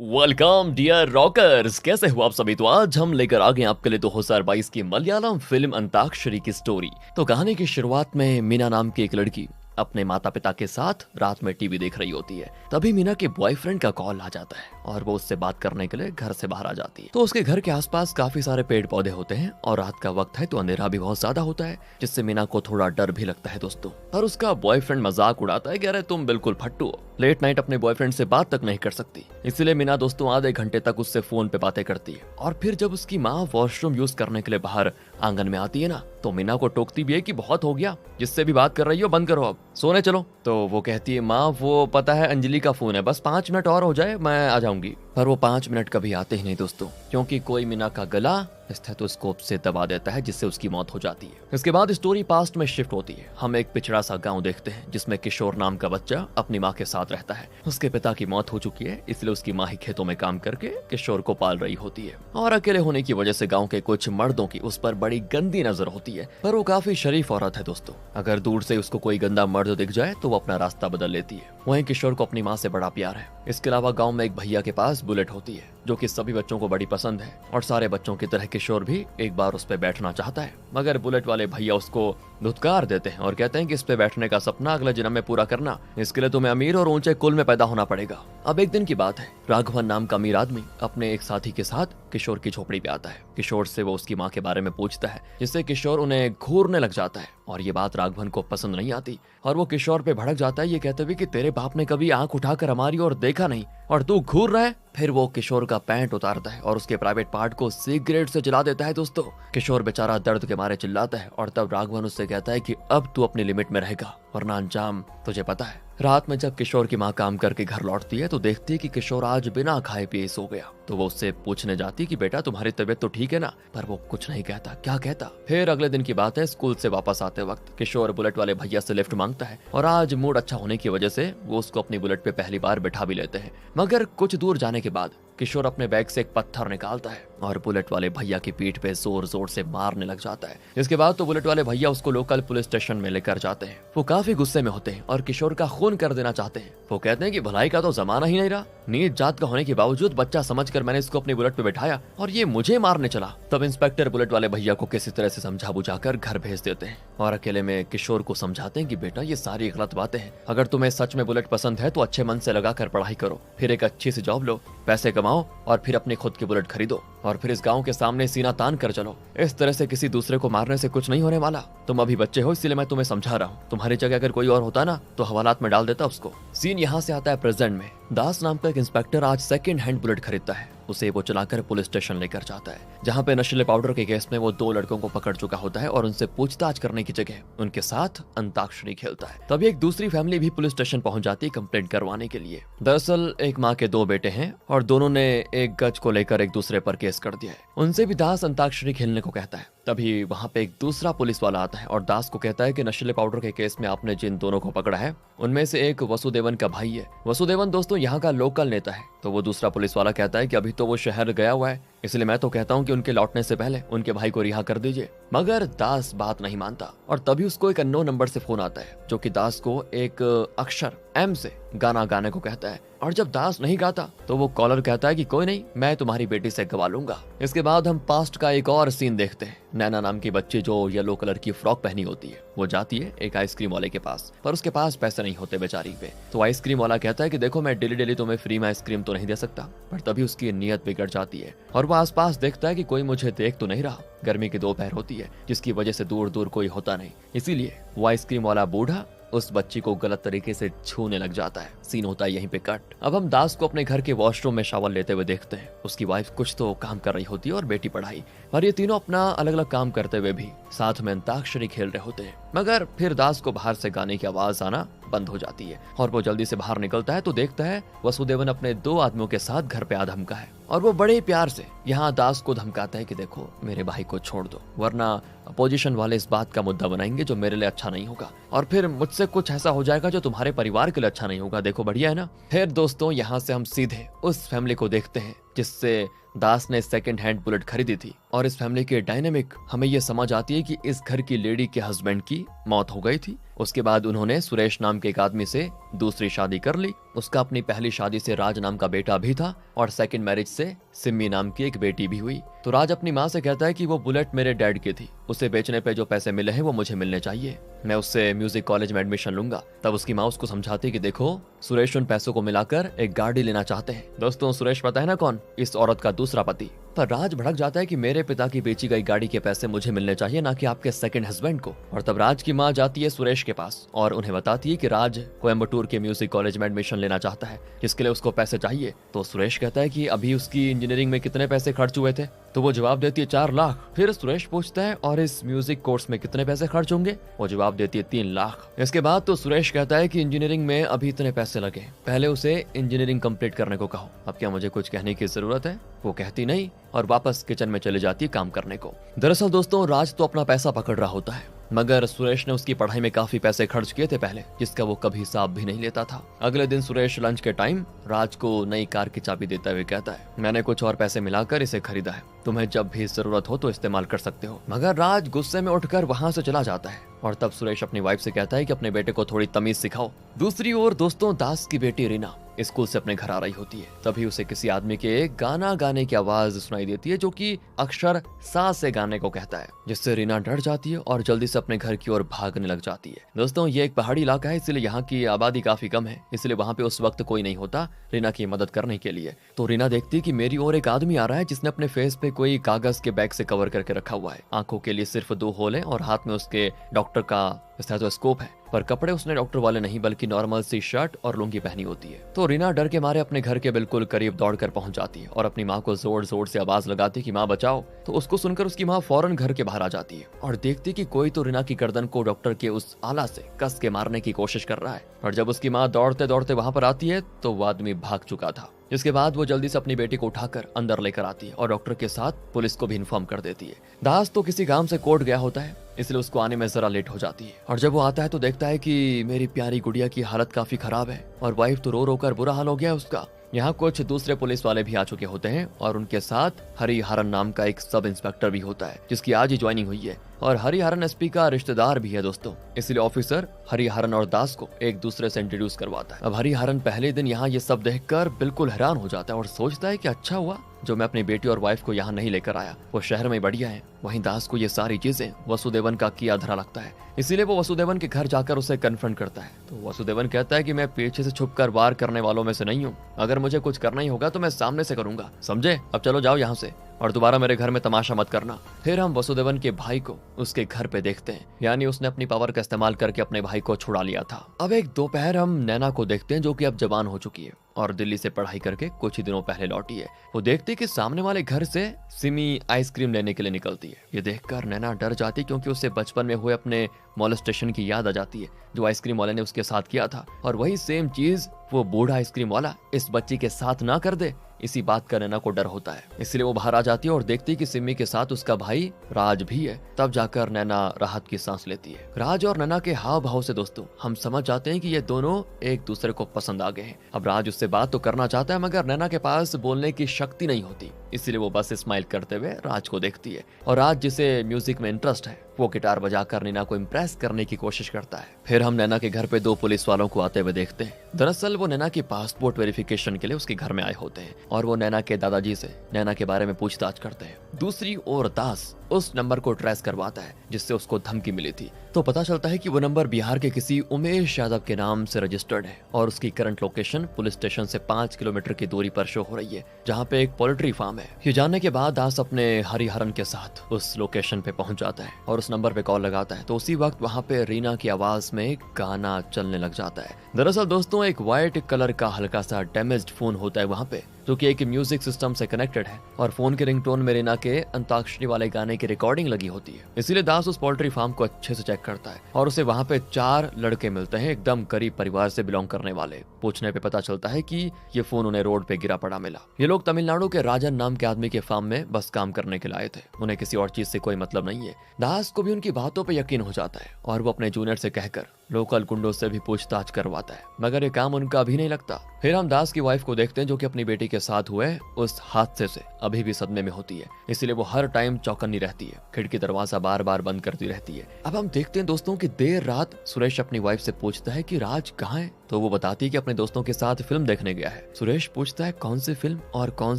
Welcome dear rockers, कैसे हो आप सभी। तो आज हम लेकर आ गए आपके लिए 2022 की मलयालम फिल्म अंताक्षरी की स्टोरी। तो कहानी की शुरुआत में मीना नाम की एक लड़की अपने माता पिता के साथ रात में टीवी देख रही होती है। तभी मीना के बॉयफ्रेंड का कॉल आ जाता है और वो उससे बात करने के लिए घर से बाहर आ जाती है। तो उसके घर के आसपास काफी सारे पेड़ पौधे होते हैं और रात का वक्त है तो अंधेरा भी बहुत ज्यादा होता है, जिससे मीना को थोड़ा डर भी लगता है दोस्तों। और उसका बॉयफ्रेंड मजाक उड़ाता है कि अरे तुम बिल्कुल फट्टू हो, लेट नाइट अपने बॉयफ्रेंड से बात तक नहीं कर सकती। इसलिए मीना दोस्तों आधे घंटे तक उससे फोन पे बातें करती है। और फिर जब उसकी माँ वॉशरूम यूज करने के लिए बाहर आंगन में आती है ना, तो मीना को टोकती भी है कि बहुत हो गया, जिससे भी बात कर रही हो बंद करो, अब सोने चलो। तो वो कहती है माँ वो पता है अंजलि का फोन है, बस 5 मिनट और हो जाए मैं आ जाऊंगी। पर वो 5 मिनट कभी आते ही नहीं दोस्तों, क्योंकि कोई मीना का गला स्टेथोस्कोप से दबा देता है, जिससे उसकी मौत हो जाती है। इसके बाद स्टोरी पास्ट में शिफ्ट होती है। हम एक पिछड़ा सा गांव देखते हैं जिसमें किशोर नाम का बच्चा अपनी माँ के साथ रहता है। उसके पिता की मौत हो चुकी है, इसलिए उसकी माँ ही खेतों में काम करके किशोर को पाल रही होती है। और अकेले होने की वजह से गाँव के कुछ मर्दों की उस पर बड़ी गंदी नजर होती है। पर वो काफी शरीफ औरत है दोस्तों, अगर दूर से उसको कोई गंदा मर्द दिख जाए तो वो अपना रास्ता बदल लेती है। वहीं किशोर को अपनी माँ से बड़ा प्यार है। इसके अलावा गाँव में एक भैया के पास बुलेट होती है जो कि सभी बच्चों को बड़ी पसंद है। और सारे बच्चों की तरह किशोर भी एक बार उस पे बैठना चाहता है, मगर बुलेट वाले भैया उसको धुतकार देते हैं और कहते हैं कि इस पे बैठने का सपना अगले जन्म में पूरा करना, इसके लिए तुम्हें अमीर और ऊंचे कुल में पैदा होना पड़ेगा। अब एक दिन की बात है, राघवन नाम का अमीर आदमी अपने एक साथी के साथ किशोर की झोपड़ी पे आता है। किशोर से वो उसकी माँ के बारे में पूछता है, जिससे किशोर उन्हें घूरने लग जाता है। और ये बात राघवन को पसंद नहीं आती और वो किशोर पे भड़क जाता है, ये कहते हुए कि तेरे बाप ने कभी आंख उठाकर हमारी ओर देखा नहीं और तू घूर रहा है। फिर वो किशोर का पैंट उतारता है और उसके प्राइवेट पार्ट को सिगरेट से जला देता है दोस्तों। किशोर बेचारा दर्द के मारे चिल्लाता है और तब राघवन उससे कहता है कि अब तू अपनी लिमिट में रहेगा वरना अंजाम तुझे पता है। रात में जब किशोर की माँ काम करके घर लौटती है तो देखती है कि किशोर आज बिना खाए पिए सो गया। तो वो उससे पूछने जाती कि बेटा तुम्हारी तबीयत तो ठीक है ना, पर वो कुछ नहीं कहता। क्या कहता। फिर अगले दिन की बात है, स्कूल से वापस आते वक्त किशोर बुलेट वाले भैया से लिफ्ट मांगता है और आज मूड अच्छा होने की वजह से वो उसको अपनी बुलेट पे पहली बार बिठा भी लेते हैं। मगर कुछ दूर जाने के बाद किशोर अपने बैग से एक पत्थर निकालता है और बुलेट वाले भैया की पीठ पे जोर जोर से मारने लग जाता है। इसके बाद तो बुलेट वाले भैया उसको लोकल पुलिस स्टेशन में लेकर जाते हैं। वो काफी गुस्से में होते हैं और किशोर का खून कर देना चाहते हैं। वो कहते हैं कि भलाई का तो जमाना ही नहीं रहा, नीच जात का होने के बावजूद बच्चा समझकर मैंने इसको अपनी बुलेट पे बैठाया और ये मुझे मारने चला। तब इंस्पेक्टर बुलेट वाले भैया को किसी तरह से समझा बुझाकर घर भेज देते हैं और अकेले में किशोर को समझाते हैं कि बेटा ये सारी गलत बातें हैं, अगर तुम्हें सच में बुलेट पसंद है तो अच्छे मन से लगाकर पढ़ाई करो, फिर एक अच्छी सी जॉब लो, पैसे कमाओ और फिर अपनी खुद की बुलेट खरीदो और फिर इस गांव के सामने सीना तान कर चलो। इस तरह से किसी दूसरे को मारने से कुछ नहीं होने वाला। तुम अभी बच्चे हो इसलिए मैं तुम्हें समझा रहा हूँ, तुम्हारी जगह अगर कोई और होता ना तो हवालात में डाल देता उसको। सीन यहाँ से आता है प्रेजेंट में। दास नाम का एक इंस्पेक्टर आज सेकंड हैंड बुलेट खरीदता है। उसे वो चलाकर पुलिस स्टेशन लेकर जाता है, जहाँ पे नशीले पाउडर के केस में वो 2 लड़कों को पकड़ चुका होता है और उनसे पूछताछ करने की जगह उनके साथ अंताक्षरी खेलता है। तभी एक दूसरी फैमिली भी पुलिस स्टेशन पहुंच जाती है कंप्लेंट करवाने के लिए। दरअसल एक माँ के 2 बेटे हैं और दोनों ने एक गज को लेकर एक दूसरे पर केस कर दिया है। उनसे भी दास अंताक्षरी खेलने को कहता है। तभी वहाँ पे एक दूसरा पुलिस वाला आता है और दास को कहता है कि नशीले पाउडर के केस में आपने जिन दोनों को पकड़ा है उनमें से एक वसुदेवन का भाई है। वसुदेवन दोस्तों यहाँ का लोकल नेता है। तो वो दूसरा पुलिस वाला कहता है कि अभी तो वो शहर गया हुआ है, इसलिए मैं तो कहता हूँ कि उनके लौटने से पहले उनके भाई को रिहा कर दीजिए। मगर दास बात नहीं मानता और तभी उसको एक अननोन नंबर से फोन आता है जो कि दास को एक अक्षर एम से गाना गाने को कहता है। और जब दास नहीं गाता तो वो कॉलर कहता है कि कोई नहीं, मैं तुम्हारी बेटी से गवा लूंगा। इसके बाद हम पास्ट का एक और सीन देखते हैं। नैना नाम की बच्ची जो येलो कलर की फ्रॉक पहनी होती है, वो जाती है एक आइसक्रीम वाले के पास, पर उसके पास पैसे नहीं होते बेचारी पे। तो आइसक्रीम वाला कहता है कि देखो मैं डेली डेली तुम्हें फ्री में आइसक्रीम तो नहीं दे सकता। पर तभी उसकी नीयत बिगड़ जाती है और वो आसपास देखता है कि कोई मुझे देख तो नहीं रहा। गर्मी की दोपहर होती है जिसकी वजह से दूर दूर कोई होता नहीं, इसीलिए वो आइसक्रीम वाला बूढ़ा उस बच्ची को गलत तरीके से छूने लग जाता है। सीन होता है यहीं पे कट। अब हम दास को अपने घर के वॉशरूम में शावर लेते हुए देखते हैं। उसकी वाइफ कुछ तो काम कर रही होती है और बेटी पढ़ाई, और ये तीनों अपना अलग अलग काम करते हुए भी साथ में अंताक्षरी खेल रहे होते हैं। मगर फिर दास को बाहर से गाने की आवाज आना बंद हो जाती है और वो जल्दी से बाहर निकलता है तो देखता है वसुदेवन अपने 2 आदमियों के साथ घर पे आ धमका है और वो बड़े प्यार से यहाँ दास को धमकाता है कि देखो मेरे भाई को छोड़ दो, वरना अपोजिशन वाले इस बात का मुद्दा बनाएंगे जो मेरे लिए अच्छा नहीं होगा और फिर मुझसे कुछ ऐसा हो जाएगा जो तुम्हारे परिवार के लिए अच्छा नहीं होगा। देखो बढ़िया है ना। फिर दोस्तों यहाँ से हम सीधे उस फैमिली को देखते हैं जिससे दास ने सेकंड हैंड बुलेट खरीदी थी और इस फैमिली के डायनेमिक हमें ये समझ आती है कि इस घर की लेडी के हस्बैंड की मौत हो गई थी। उसके बाद उन्होंने सुरेश नाम के एक आदमी से दूसरी शादी कर ली। उसका अपनी पहली शादी से राज नाम का बेटा भी था और सेकंड मैरिज से सिम्मी नाम की एक बेटी भी हुई। तो राज अपनी माँ से कहता है कि वो बुलेट मेरे डैड की थी, उसे बेचने पे जो पैसे मिले हैं वो मुझे मिलने चाहिए, मैं उससे म्यूजिक कॉलेज में एडमिशन लूंगा। तब उसकी माँ उसको समझाती कि देखो सुरेश उन पैसों को मिलाकर एक गाड़ी लेना चाहते हैं। दोस्तों सुरेश पता है ना कौन, इस औरत का दूसरा पति। पर राज भड़क जाता है कि मेरे पिता की बेची गई गाड़ी के पैसे मुझे मिलने चाहिए, ना कि आपके सेकंड हस्बैंड को। और तब राज की माँ जाती है सुरेश के पास और उन्हें बताती है कि राज कोयम्बटूर के म्यूजिक कॉलेज में एडमिशन लेना चाहता है, जिसके लिए उसको पैसे चाहिए। तो सुरेश कहता है कि अभी उसकी इंजीनियरिंग में कितने पैसे खर्च हुए थे, तो वो जवाब देती है 4 लाख। फिर सुरेश पूछता है और इस म्यूजिक कोर्स में कितने पैसे खर्च होंगे, वो जवाब देती है 3 लाख। इसके बाद तो सुरेश कहता है कि इंजीनियरिंग में अभी इतने पैसे लगे, पहले उसे इंजीनियरिंग कंप्लीट करने को कहो, अब क्या मुझे कुछ कहने की जरूरत है। वो कहती नहीं और वापस किचन में चली जाती है काम करने को। दरअसल दोस्तों राज तो अपना पैसा पकड़ रहा होता है, मगर सुरेश ने उसकी पढ़ाई में काफी पैसे खर्च किए थे पहले, जिसका वो कभी हिसाब भी नहीं लेता था। अगले दिन सुरेश लंच के टाइम राज को नई कार की चाबी देते हुए कहता है, मैंने कुछ और पैसे मिलाकर इसे खरीदा है, तुम्हें जब भी जरूरत हो तो इस्तेमाल कर सकते हो। मगर राज गुस्से में उठकर वहां से चला जाता है और तब सुरेश अपनी वाइफ से कहता है कि अपने बेटे को थोड़ी तमीज सिखाओ। दूसरी ओर दोस्तों दास की बेटी रीना स्कूल से अपने घर आ रही होती है, तभी उसे किसी आदमी के गाना गाने की आवाज सुनाई देती है जो कि अक्षर सा से गाने को कहता है, जिससे रीना डर जाती है और जल्दी से अपने घर की ओर भागने लग जाती है। दोस्तों ये एक पहाड़ी इलाका है, इसलिए यहाँ की आबादी काफी कम है, इसलिए वहाँ पे उस वक्त कोई नहीं होता रीना की मदद करने के लिए। तो रीना देखती है कि मेरी ओर एक आदमी आ रहा है जिसने अपने फेस पे कोई कागज के बैग से कवर करके रखा हुआ है, आंखों के लिए सिर्फ 2 होल है और हाथ में उसके डॉक्टर का स्टेथोस्कोप है, पर कपड़े उसने डॉक्टर वाले नहीं बल्कि नॉर्मल सी शर्ट और लुंगी पहनी होती है। तो रीना डर के मारे अपने घर के बिल्कुल करीब दौड़कर पहुंच जाती है और अपनी माँ को जोर जोर से आवाज लगाती है कि माँ बचाओ। तो उसको सुनकर उसकी माँ फौरन घर के बाहर आ जाती है और देखती कि कोई तो रीना की गर्दन को डॉक्टर के उस आला से कस के मारने की कोशिश कर रहा है। और जब उसकी माँ दौड़ते दौड़ते वहां पर आती है तो वो आदमी भाग चुका था। जिसके बाद वो जल्दी से अपनी बेटी को उठाकर अंदर लेकर आती है और डॉक्टर के साथ पुलिस को भी इन्फॉर्म कर देती है। दास तो किसी काम से कोर्ट गया होता है, इसलिए उसको आने में जरा लेट हो जाती है और जब वो आता है तो देखता है कि मेरी प्यारी गुड़िया की हालत काफी खराब है और वाइफ तो रो रो कर बुरा हाल हो गया उसका। यहाँ कुछ दूसरे पुलिस वाले भी आ चुके होते हैं और उनके साथ हरिहरन नाम का एक सब इंस्पेक्टर भी होता है जिसकी आज ही ज्वाइनिंग हुई है और हरिहरन एसपी का रिश्तेदार भी है दोस्तों, इसलिए ऑफिसर हरिहरन और दास को एक दूसरे से इंट्रोड्यूस करवाता है। अब हरिहरन पहले दिन यहाँ ये सब देखकर बिल्कुल हैरान हो जाता है और सोचता है कि अच्छा हुआ जो मैं अपनी बेटी और वाइफ को यहाँ नहीं लेकर आया, वो शहर में बढ़िया है। वहीं दास को ये सारी चीजें वसुदेवन का किया धरा लगता है, इसीलिए वो वसुदेवन के घर जाकर उसे कन्फ्रंट करता है। तो वसुदेवन कहता है कि मैं पीछे से छुपकर वार करने वालों में से नहीं हूँ, अगर मुझे कुछ करना ही होगा तो मैं सामने से करूंगा, समझे? अब चलो जाओ यहाँ से और दोबारा मेरे घर में तमाशा मत करना। फिर हम वसुदेवन के भाई को उसके घर पे देखते हैं, यानी उसने अपनी पावर का इस्तेमाल करके अपने भाई को छुड़ा लिया था। अब एक दोपहर हम नैना को देखते हैं जो कि अब जवान हो चुकी है और दिल्ली से पढ़ाई करके कुछ ही दिनों पहले लौटी है। वो देखती है कि सामने वाले घर से सिमी आइसक्रीम लेने के लिए निकलती है। ये देखकर नैना डर जाती क्योंकि उसे बचपन में हुए अपने मोलेस्टेशन की याद आ जाती है जो आइसक्रीम वाले ने उसके साथ किया था और वही सेम चीज वो बूढ़ा आइसक्रीम वाला इस बच्ची के साथ ना कर दे, इसी बात का नैना को डर होता है। इसलिए वो बाहर आ जाती है और देखती है कि सिमी के साथ उसका भाई राज भी है। तब जाकर नैना राहत की सांस लेती है। राज और नैना के हाव भाव से दोस्तों हम समझ जाते हैं कि ये दोनों एक दूसरे को पसंद आ गए हैं। अब राज उससे बात तो करना चाहता है मगर नैना के पास बोलने की शक्ति नहीं होती, इसलिए वो बस स्माइल करते हुए राज को देखती है और राज जिसे म्यूजिक में इंटरेस्ट है वो गिटार बजाकर नैना को इम्प्रेस करने की कोशिश करता है। फिर हम नैना के घर पे 2 पुलिस वालों को आते हुए देखते हैं। दरअसल वो नैना की पासपोर्ट वेरिफिकेशन के लिए उसके घर में आए होते हैं और वो नैना के दादाजी से नैना के बारे में पूछताछ करते हैं। दूसरी ओर दास उस नंबर को ट्रेस करवाता है जिससे उसको धमकी मिली थी, तो पता चलता है कि वो नंबर बिहार के किसी उमेश यादव के नाम से रजिस्टर्ड है और उसकी करंट लोकेशन पुलिस स्टेशन से 5 किलोमीटर की दूरी पर शो हो रही है जहाँ पे एक पोल्ट्री फार्म है। ये जानने के बाद दास अपने हरिहरन के साथ उस लोकेशन पे पहुंच जाता है और उस नंबर पे कॉल लगाता है। तो उसी वक्त वहाँ पे रीना की आवाज में गाना चलने लग जाता है। दरअसल दोस्तों एक व्हाइट कलर का हल्का सा डैमेज्ड फोन होता है वहाँ पे जो कि एक म्यूजिक सिस्टम से कनेक्टेड है और फोन के रिंगटोन में रीना के अंताक्षरी वाले गाने की रिकॉर्डिंग लगी होती है। इसीलिए दास उस पोल्ट्री फार्म को अच्छे से चेक करता है और उसे वहाँ पे 4 लड़के मिलते हैं एकदम गरीब परिवार से बिलोंग करने वाले। पूछने पे पता चलता है कि ये फोन उन्हें रोड पे गिरा पड़ा मिला। ये लोग तमिलनाडु के राजन नाम के आदमी के फार्म में बस काम करने के लिए आए थे, उन्हें किसी और चीज से कोई मतलब नहीं है। दास को भी उनकी बातों पे यकीन हो जाता है और वो अपने जूनियर से कहकर लोकल गुंडों से भी पूछताछ करवाता है, मगर ये काम उनका अभी नहीं लगता। फिर हम दास की वाइफ को देखते हैं जो कि अपनी बेटी के साथ हुए उस हादसे से अभी भी सदमे में होती है, इसलिए वो हर टाइम चौकन्नी रहती है, खिड़की दरवाजा बार बार बंद करती रहती है। अब हम देखते हैं दोस्तों कि देर रात सुरेश अपनी वाइफ से पूछता है कि राज कहाँ है, तो वो बताती है कि अपने दोस्तों के साथ फिल्म देखने गया है। सुरेश पूछता है कौन सी फिल्म और कौन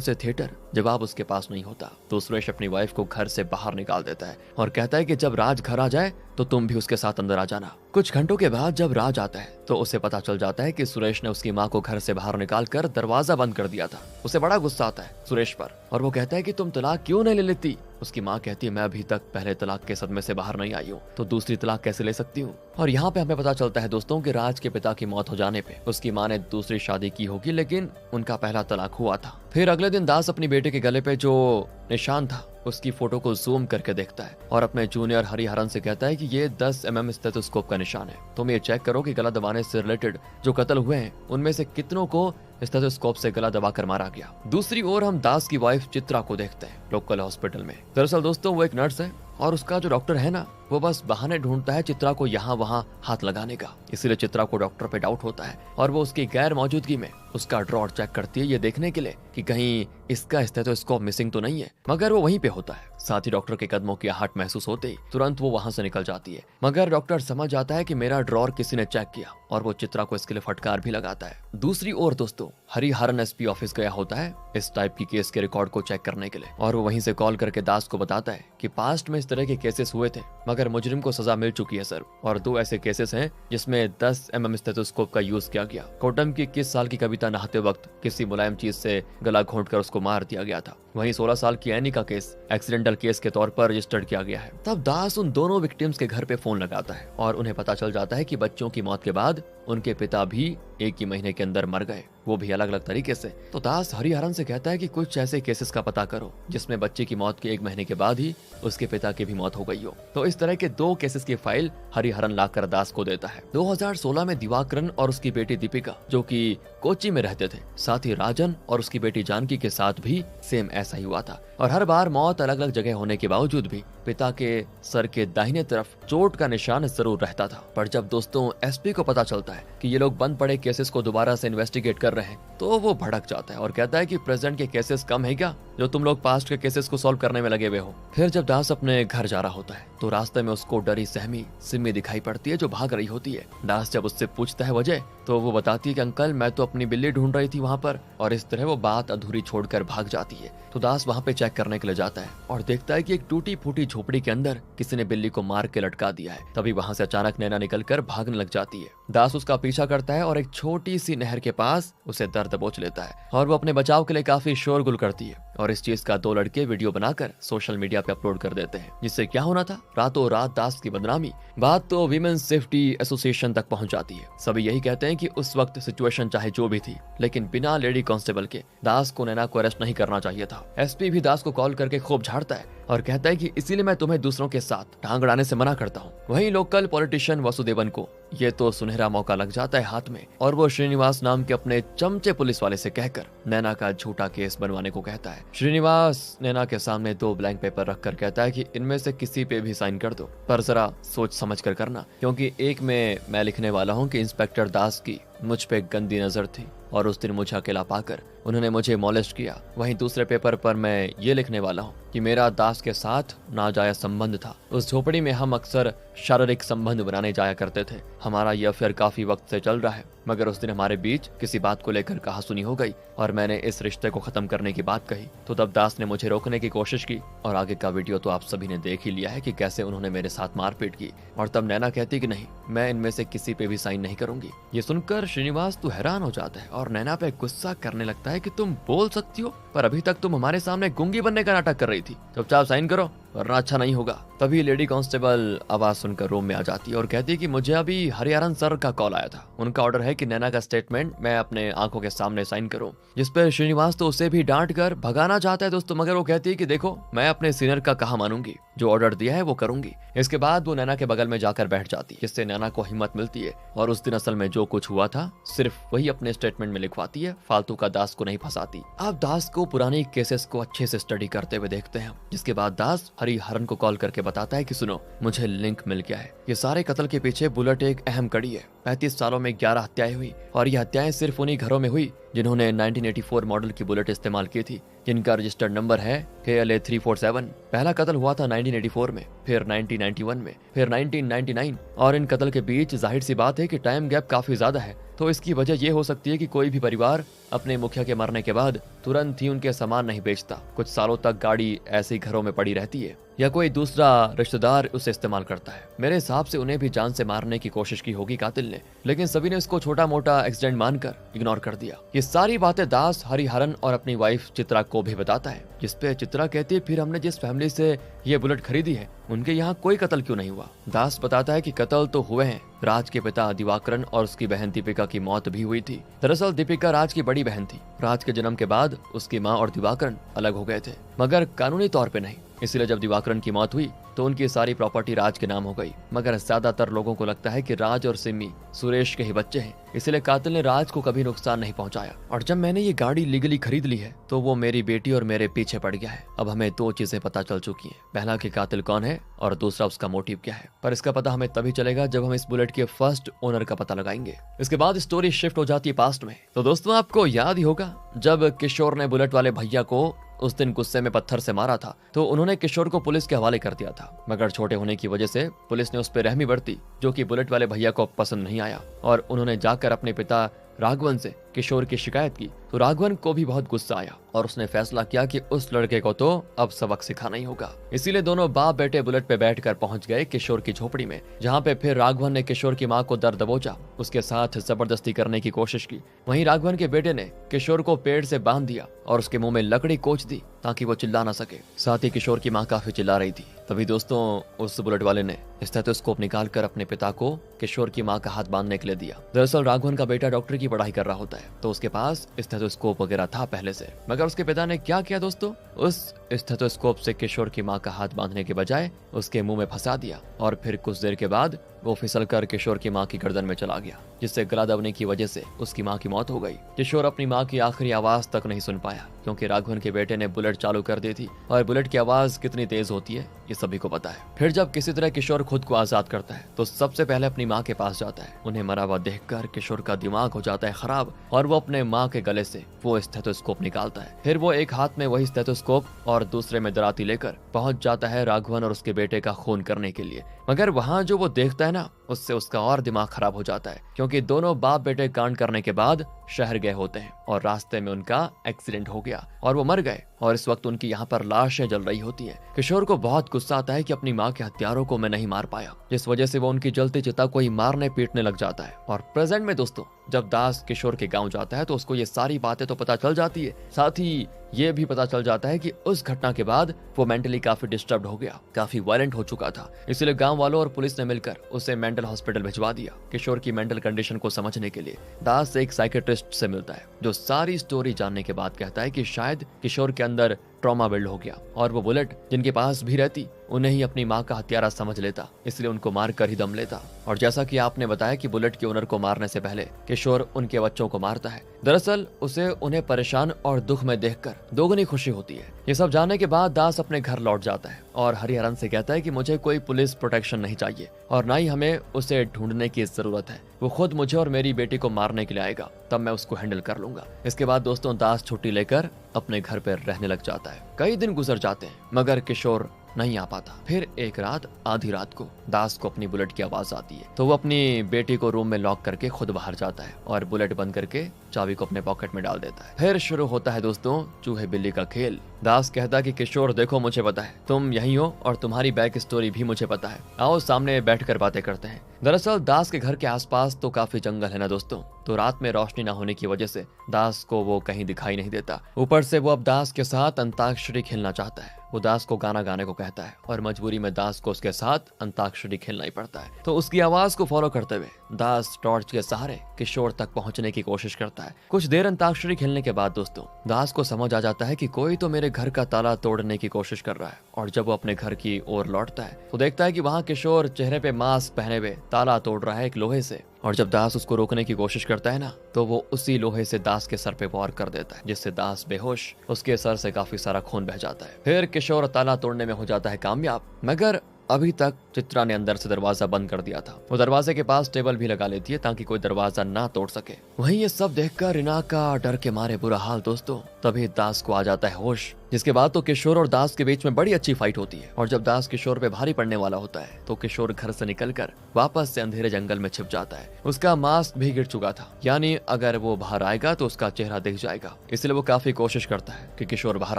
से थिएटर, जवाब उसके पास नहीं होता। तो सुरेश अपनी वाइफ को घर से बाहर निकाल देता है और कहता है कि जब राज घर आ जाए तो तुम भी उसके साथ अंदर आ जाना। कुछ घंटों के बाद जब राज आता है तो उसे पता चल जाता है कि सुरेश ने उसकी माँ को घर से बाहर निकाल कर दरवाजा बंद कर दिया था। उसे बड़ा गुस्सा आता है सुरेश पर और वो कहता है कि तुम तलाक क्यों नहीं ले लेती। उसकी माँ कहती है मैं अभी तक पहले तलाक के सदमे से बाहर नहीं आई हूँ, तो दूसरी तलाक कैसे ले सकती हूँ। और यहाँ पे हमें पता चलता है दोस्तों कि राज के पिता की मौत हो जाने पे उसकी माँ ने दूसरी शादी की होगी, लेकिन उनका पहला तलाक हुआ था। फिर अगले दिन दास अपनी बेटे के गले पे जो निशान था उसकी फोटो को जूम करके देखता है और अपने जूनियर हरिहरन से कहता है कि ये 10 mm स्टेथोस्कोप का निशान है, तुम ये चेक करो कि गला दबाने से रिलेटेड जो कत्ल हुए हैं उनमें से कितनों को स्टेथोस्कोप से गला दबाकर मारा गया। दूसरी ओर हम दास की वाइफ चित्रा को देखते हैं लोकल हॉस्पिटल में। दरअसल दोस्तों वो एक नर्स है और उसका जो डॉक्टर है ना वो बस बहाने ढूंढता है चित्रा को यहाँ वहाँ हाथ लगाने का, इसीलिए चित्रा को डॉक्टर पे डाउट होता है और वो उसकी गैर मौजूदगी में उसका ड्रॉर चेक करती है ये देखने के लिए कि कहीं इसका स्टेथोस्कोप मिसिंग तो नहीं है, मगर वो वहीं पे होता है। साथ ही डॉक्टर के कदमों की आहट महसूस होते ही तुरंत वो वहां से निकल जाती है, मगर डॉक्टर समझ जाता है कि मेरा ड्रॉर किसी ने चेक किया और वो चित्रा को इसके लिए फटकार भी लगाता है। दूसरी ओर दोस्तों हरिहरन एसपी ऑफिस गया होता है इस टाइप की केस के रिकॉर्ड को चेक करने के लिए और वो वहीं से कॉल करके दास को बताता है कि पास्ट में इस तरह के केसेस हुए थे मगर मुजरिम को सजा मिल चुकी है सर, और 2 ऐसे केसेस हैं जिसमें 10 mm स्टेथोस्कोप का यूज किया गया। कोटम की 21 साल की कविता नहाते वक्त किसी मुलायम चीज से गला घोंटकर उसको मार दिया गया था। वहीं 16 साल की एनी का केस एक्सीडेंटल केस के तौर पर रजिस्टर्ड किया गया है। तब दास उन दोनों विक्टिम्स के घर पे फोन लगाता है और उन्हें पता चल जाता है कि बच्चों की मौत के बाद उनके पिता भी एक ही महीने के अंदर मर गए, वो भी अलग अलग तरीके से। तो दास हरिहरन से कहता है कि कुछ ऐसे केसेस का पता करो जिसमें बच्चे की मौत के 1 महीने के बाद ही उसके पिता की भी मौत हो गई हो। तो इस तरह के 2 केसेस की फाइल हरिहरन लाकर दास को देता है। 2016 में दिवाकरन और उसकी बेटी दीपिका जो कि कोच्चि में रहते थे, साथ ही राजन और उसकी बेटी जानकी के साथ भी सेम ऐसा ही हुआ था और हर बार मौत अलग अलग जगह होने के बावजूद भी पिता के सर के दाहिने तरफ चोट का निशान जरूर रहता था। पर जब दोस्तों एसपी को पता चलता है कि ये लोग बंद पड़े केसेस को दोबारा से इन्वेस्टिगेट कर रहे हैं तो वो भड़क जाता है और कहता है कि प्रेजेंट के केसेस कम है क्या जो तुम लोग पास्ट के केसेस को सॉल्व करने में लगे हुए हो। फिर जब दास अपने घर जा रहा होता है तो रास्ते में उसको डरी सहमी सिमी दिखाई पड़ती है जो भाग रही होती है। दास जब उससे पूछता है वजह तो वो बताती है कि अंकल मैं तो अपनी बिल्ली ढूंढ रही थी वहाँ पर, और इस तरह वो बात अधूरी छोड़कर भाग जाती है। तो दास वहाँ पे चेक करने के लिए जाता है और देखता है कि एक टूटी फूटी झोपड़ी के अंदर किसी ने बिल्ली को मार के लटका दिया है। तभी वहाँ से अचानक नैना निकलकर भागने लग जाती है। दास उसका पीछा करता है और एक छोटी सी नहर के पास उसे दर दबोच लेता है और वो अपने बचाव के लिए काफी शोरगुल करती है और इस चीज का 2 लड़के वीडियो बनाकर सोशल मीडिया पे अपलोड कर देते हैं, जिससे क्या होना था रातों रात दास की बदनामी। बात तो वीमेंस सेफ्टी एसोसिएशन तक पहुंच जाती है। सभी यही कहते हैं कि उस वक्त सिचुएशन चाहे जो भी थी लेकिन बिना लेडी कांस्टेबल के दास को नैना को अरेस्ट नहीं करना चाहिए था। एसपी भी दास को कॉल करके खूब झाड़ता है और कहता है कि इसीलिए मैं तुम्हें दूसरों के साथ टांग अड़ाने से मना करता हूँ। वहीं लोकल पॉलिटिशियन वसुदेवन को ये तो सुनहरा मौका लग जाता है हाथ में और वो श्रीनिवास नाम के अपने चमचे पुलिस वाले से कहकर नैना का झूठा केस बनवाने को कहता है। श्रीनिवास नैना के सामने 2 ब्लैंक पेपर रखकर कहता है कि इनमें से किसी पे भी साइन कर दो, पर जरा सोच समझ कर करना, क्योंकि एक में मैं लिखने वाला हूँ कि इंस्पेक्टर दास की मुझ पे गंदी नजर थी और उस दिन मुझे अकेला पाकर उन्होंने मुझे मॉलेस्ट किया। वहीं दूसरे पेपर पर मैं ये लिखने वाला हूँ कि मेरा दास के साथ नाजायज संबंध था। उस झोपड़ी में हम अक्सर शारीरिक संबंध बनाने जाया करते थे। हमारा यह अफेयर काफी वक्त से चल रहा है, मगर उस दिन हमारे बीच किसी बात को लेकर कहासुनी हो गई और मैंने इस रिश्ते को खत्म करने की बात कही। तो तब दास ने मुझे रोकने की कोशिश की और आगे का वीडियो तो आप सभी ने देख ही लिया है कि कैसे उन्होंने मेरे साथ मारपीट की। और तब नैना कहती कि नहीं, मैं इनमें से किसी पे भी साइन नहीं करूंगी। ये सुनकर श्रीनिवास तो हैरान हो जाता है और नैना पे गुस्सा करने लगता है कि तुम बोल सकती हो पर अभी तक तुम हमारे सामने गूंगी बनने का नाटक कर रही थी, चुपचाप साइन करो वरना अच्छा नहीं होगा। तभी लेडी कांस्टेबल आवाज सुनकर रूम में आ जाती है और कहती है कि मुझे अभी हरिहरन सर का कॉल आया था, उनका ऑर्डर है है कि नैना का स्टेटमेंट मैं अपने आंखों के सामने साइन करूं, जिस पर श्रीनिवास तो उसे भी डांट कर भगाना चाहता है दोस्तों, मगर वो कहती है कि देखो मैं अपने सीनियर का कहा मानूंगी, जो ऑर्डर दिया है वो करूंगी। इसके बाद वो नैना के बगल में जाकर बैठ जाती है, जिससे नैना को हिम्मत मिलती है और उस दिन असल में जो कुछ हुआ था सिर्फ वही अपने स्टेटमेंट में लिखवाती है, फालतू का दास को नहीं फंसाती। आप दास को पुरानी केसेस को अच्छे से स्टडी करते हुए देखते हैं, जिसके बाद दास हरिहरन को कॉल करके बताता है कि सुनो, मुझे लिंक मिल गया है, ये सारे कत्ल के पीछे बुलेट एक अहम कड़ी है। 35 सालों में 11 हत्याएं हुई और ये हत्याएं सिर्फ उन्हीं घरों में हुई जिन्होंने 1984 मॉडल की बुलेट इस्तेमाल की थी, जिनका रजिस्टर्ड नंबर है KLA 347। पहला कत्ल हुआ था 1984 में, फिर 1991 में, फिर 1999, और इन कत्ल के बीच जाहिर सी बात है कि टाइम गैप काफी ज्यादा है। तो इसकी वजह ये हो सकती है कि कोई भी परिवार अपने मुखिया के मरने के बाद तुरंत ही उनके सामान नहीं बेचता, कुछ सालों तक गाड़ी ऐसे ही घरों में पड़ी रहती है या कोई दूसरा रिश्तेदार उसे इस्तेमाल करता है। मेरे हिसाब से उन्हें भी जान से मारने की कोशिश की होगी कातिल ने, लेकिन सभी ने इसको छोटा मोटा एक्सीडेंट मानकर इग्नोर कर दिया। ये सारी बातें दास हरिहरन और अपनी वाइफ चित्रा को भी बताता है, जिसपे चित्रा कहती है फिर हमने जिस फैमिली से ये बुलेट खरीदी है उनके यहाँ कोई कत्ल क्यों नहीं हुआ। दास बताता है कि कत्ल तो हुए हैं, राज के पिता दिवाकरन और उसकी बहन दीपिका की मौत भी हुई थी। दरअसल दीपिका राज की बड़ी बहन थी। राज के जन्म के बाद उसकी माँ और दिवाकरन अलग हो गए थे, मगर कानूनी तौर पे नहीं। इसलिए जब दिवाकरन की मौत हुई तो उनकी सारी प्रॉपर्टी राज के नाम हो गई, मगर ज्यादातर लोगों को लगता है कि राज और सिमी सुरेश के ही बच्चे हैं, इसलिए कातिल ने राज को कभी नुकसान नहीं पहुंचाया। और जब मैंने ये गाड़ी लीगली खरीद ली है तो वो मेरी बेटी और मेरे पीछे पड़ गया है। अब हमें दो चीजें पता चल चुकी हैं, पहला कि कातिल कौन है और दूसरा उसका मोटिव क्या है। पर इसका पता हमें तभी चलेगा जब हम इस बुलेट के फर्स्ट ओनर का पता लगाएंगे। इसके बाद स्टोरी शिफ्ट हो जाती है पास्ट में। तो दोस्तों आपको याद ही होगा जब किशोर ने बुलेट वाले भैया को उस दिन गुस्से में पत्थर से मारा था तो उन्होंने किशोर को पुलिस के हवाले कर दिया था, मगर छोटे होने की वजह से पुलिस ने उस पर रहमी बरती, जो कि बुलेट वाले भैया को पसंद नहीं आया और उन्होंने जाकर अपने पिता राघवन से किशोर की शिकायत की। तो राघवन को भी बहुत गुस्सा आया और उसने फैसला किया कि उस लड़के को तो अब सबक सिखाना ही होगा। इसीलिए दोनों बाप बेटे बुलेट पे बैठकर पहुंच गए किशोर की झोपड़ी में, जहां पे फिर राघवन ने किशोर की मां को दर्द दबोचा, उसके साथ जबरदस्ती करने की कोशिश की। वहीं राघवन के बेटे ने किशोर को पेड़ से बांध दिया और उसके मुंह में लकड़ी कोच दी ताकि वो चिल्ला ना सके। साथ ही किशोर की मां काफी चिल्ला रही थी। तभी दोस्तों उस बुलेट वाले ने स्टेथोस्कोप निकालकर अपने पिता को किशोर की मां का हाथ बांधने के लिए दिया। दरअसल राघवन का बेटा डॉक्टर की पढ़ाई कर रहा होता है, तो उसके पास स्टेथोस्कोप वगैरह था पहले से, मगर उसके पिता ने क्या किया दोस्तों, उस स्टेथोस्कोप से किशोर की मां का हाथ बांधने के बजाय उसके मुंह में फंसा दिया और फिर कुछ देर के बाद वो फिसल कर किशोर की मां की गर्दन में चला गया, जिससे गला दबने की वजह से उसकी मां की मौत हो गई। किशोर अपनी मां की आखिरी आवाज तक नहीं सुन पाया, क्योंकि राघवन के बेटे ने बुलेट चालू कर दी थी और बुलेट की आवाज कितनी तेज होती है ये सभी को पता है। फिर जब किसी तरह किशोर खुद को आजाद करता है तो सबसे पहले अपनी मां के पास जाता है। उन्हें मरा हुआ देखकर किशोर का दिमाग हो जाता है खराब और वो अपने मां के गले से वो स्टेथोस्कोप निकालता है। फिर वो एक हाथ में वही स्टेथोस्कोप और दूसरे में दराती लेकर पहुंच जाता है राघवन और उसके बेटे का खून करने के लिए। मगर वहां जो वो देखता है ना, उससे उसका और दिमाग खराब हो जाता है, क्योंकि दोनों बाप बेटे कांड करने के बाद शहर गए होते हैं और रास्ते में उनका एक्सीडेंट हो गया और वो मर गए और इस वक्त उनकी यहाँ पर लाशें जल रही होती हैं। किशोर को बहुत गुस्सा आता है कि अपनी माँ के हत्यारों को मैं नहीं मार पाया, जिस वजह से वो उनकी जलती चिता को ही मारने पीटने लग जाता है। और प्रेजेंट में दोस्तों जब दास किशोर के गांव जाता है तो उसको ये सारी बातें तो पता चल जाती है, साथ ही ये भी पता चल जाता है कि उस घटना के बाद वो मेंटली काफी डिस्टर्ब हो गया, काफी वायलेंट हो चुका था। इसलिए गांव वालों और पुलिस ने मिलकर उसे मेंटल हॉस्पिटल भिजवा दिया। किशोर की मेंटल कंडीशन को समझने के लिए दास एक साइकेट्रिस्ट से मिलता है, जो सारी स्टोरी जानने के बाद कहता है कि शायद किशोर के अंदर ट्रॉमा बिल्ड हो गया और वो बुलेट जिनके पास भी रहती उन्हें ही अपनी माँ का हत्यारा समझ लेता, इसलिए उनको मार कर ही दम लेता। और जैसा कि आपने बताया कि बुलेट के ओनर को मारने से पहले किशोर उनके बच्चों को मारता है। दरअसल उसे उन्हें परेशान और दुख में देखकर दोगुनी खुशी होती है। ये सब जानने के बाद दास अपने घर लौट जाता है और हरिहरन से कहता है कि मुझे कोई पुलिस प्रोटेक्शन नहीं चाहिए और ना ही हमें उसे ढूंढने की जरूरत है। वो खुद मुझे और मेरी बेटी को मारने के लिए आएगा, तब मैं उसको हैंडल कर लूंगा। इसके बाद दोस्तों दास छुट्टी लेकर अपने घर पर रहने लग जाता है। कई दिन गुजर जाते हैं मगर किशोर नहीं आ पाता। फिर एक रात आधी रात को दास को अपनी बुलेट की आवाज आती है, तो वो अपनी बेटी को रूम में लॉक करके खुद बाहर जाता है और बुलेट बंद करके चाबी को अपने पॉकेट में डाल देता है। फिर शुरू होता है दोस्तों चूहे बिल्ली का खेल। दास कहता है कि किशोर देखो मुझे पता है तुम यहीं हो और तुम्हारी बैक स्टोरी भी मुझे पता है, आओ सामने बैठकर बातें करते हैं। दरअसल दास के घर के आसपास तो काफी जंगल है ना दोस्तों, तो रात में रोशनी ना होने की वजह से दास को वो कहीं दिखाई नहीं देता। ऊपर से वो अब दास के साथ अंताक्षरी खेलना चाहता है। वो दास को गाना गाने को कहता है और मजबूरी में दास को उसके साथ अंताक्षरी खेलना ही पड़ता है। तो उसकी आवाज को फॉलो करते हुए दास टॉर्च के सहारे किशोर तक पहुंचने की कोशिश करता है। कुछ देर अंताक्षरी खेलने के बाद दोस्तों दास को समझ आ जाता है कि कोई तो मेरे घर का ताला तोड़ने की कोशिश कर रहा है। और जब वो अपने घर की ओर लौटता है तो देखता है कि वहाँ किशोर चेहरे पे मास्क पहने हुए ताला तोड़ रहा है एक लोहे से। और जब दास उसको रोकने की कोशिश करता है ना, तो वो उसी लोहे से दास के सर पे वार कर देता है, जिससे दास बेहोश, उसके सर से काफी सारा खून बह जाता है। फिर किशोर ताला तोड़ने में हो जाता है कामयाब, मगर अभी तक चित्रा ने अंदर से दरवाजा बंद कर दिया था। वो दरवाजे के पास टेबल भी लगा लेती है ताकि कोई दरवाजा ना तोड़ सके। वहीं ये सब देखकर रीना का डर के मारे बुरा हाल दोस्तों। तभी दास को आ जाता है होश, जिसके बाद तो किशोर और दास के बीच में बड़ी अच्छी फाइट होती है। और जब दास किशोर पे भारी पड़ने वाला होता है तो किशोर घर से निकलकर वापस से अंधेरे जंगल में छिप जाता है। उसका मास्क भी गिर चुका था, यानी अगर वो बाहर आएगा तो उसका चेहरा दिख जाएगा। इसलिए वो काफी कोशिश करता है कि किशोर बाहर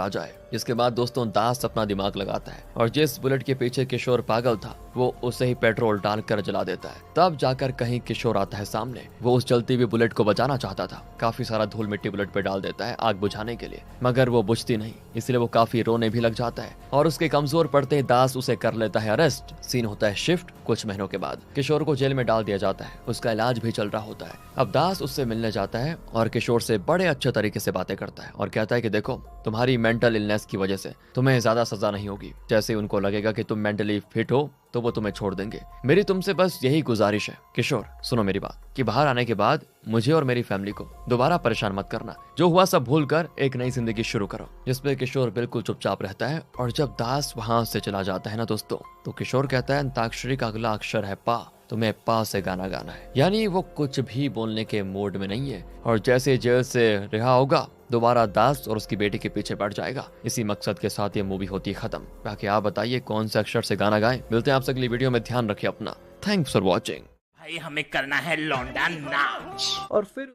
आ जाए। जिसके बाद दोस्तों दास अपना दिमाग लगाता है और जिस बुलेट के पीछे किशोर पागल था वो उसे ही पेट्रोल डालकर जला देता है। तब जाकर कहीं किशोर आता है सामने। वो उस जलती हुई बुलेट को बचाना चाहता था, काफी सारा धूल मिट्टी बुलेट पे डाल देता है आग बुझाने के लिए, मगर वो बुझती नहीं। इसलिए वो काफी रोने भी लग जाता है और उसके कमजोर पड़ते ही दास उसे कर लेता है अरेस्ट। सीन होता है शिफ्ट। कुछ महीनों के बाद किशोर को जेल में डाल दिया जाता है। उसका इलाज भी चल रहा होता है। अब दास उससे मिलने जाता है और किशोर से बड़े अच्छे तरीके से बातें करता है और कहता है कि देखो, तुम्हारी मेंटल इलनेस की वजह से तुम्हें ज्यादा सजा नहीं होगी। जैसे ही उनको लगेगा कि तुम मेंटली फिट हो तो वो तुम्हें छोड़ देंगे। मेरी तुमसे बस यही गुजारिश है किशोर, सुनो मेरी बात, कि बाहर आने के बाद मुझे और मेरी फैमिली को दोबारा परेशान मत करना। जो हुआ सब भूल कर एक नई जिंदगी शुरू करो। जिसपे किशोर बिल्कुल चुपचाप रहता है। और जब दास वहां से चला जाता है ना दोस्तों, तो किशोर कहता है अंताक्षरी का अगला अक्षर है पा, तुम्हें पा से गाना गाना है। यानी वो कुछ भी बोलने के मूड में नहीं है और जैसे जेल से रिहा होगा दोबारा दास और उसकी बेटी के पीछे पड़ जाएगा। इसी मकसद के साथ ये मूवी होती है खत्म। बाकी आप बताइए कौन से अक्षर से गाना गाएं। मिलते हैं आपसे अगली वीडियो में। ध्यान रखिए अपना। Thanks for watching. भाई हमें करना है लौंडा नाच। और फिर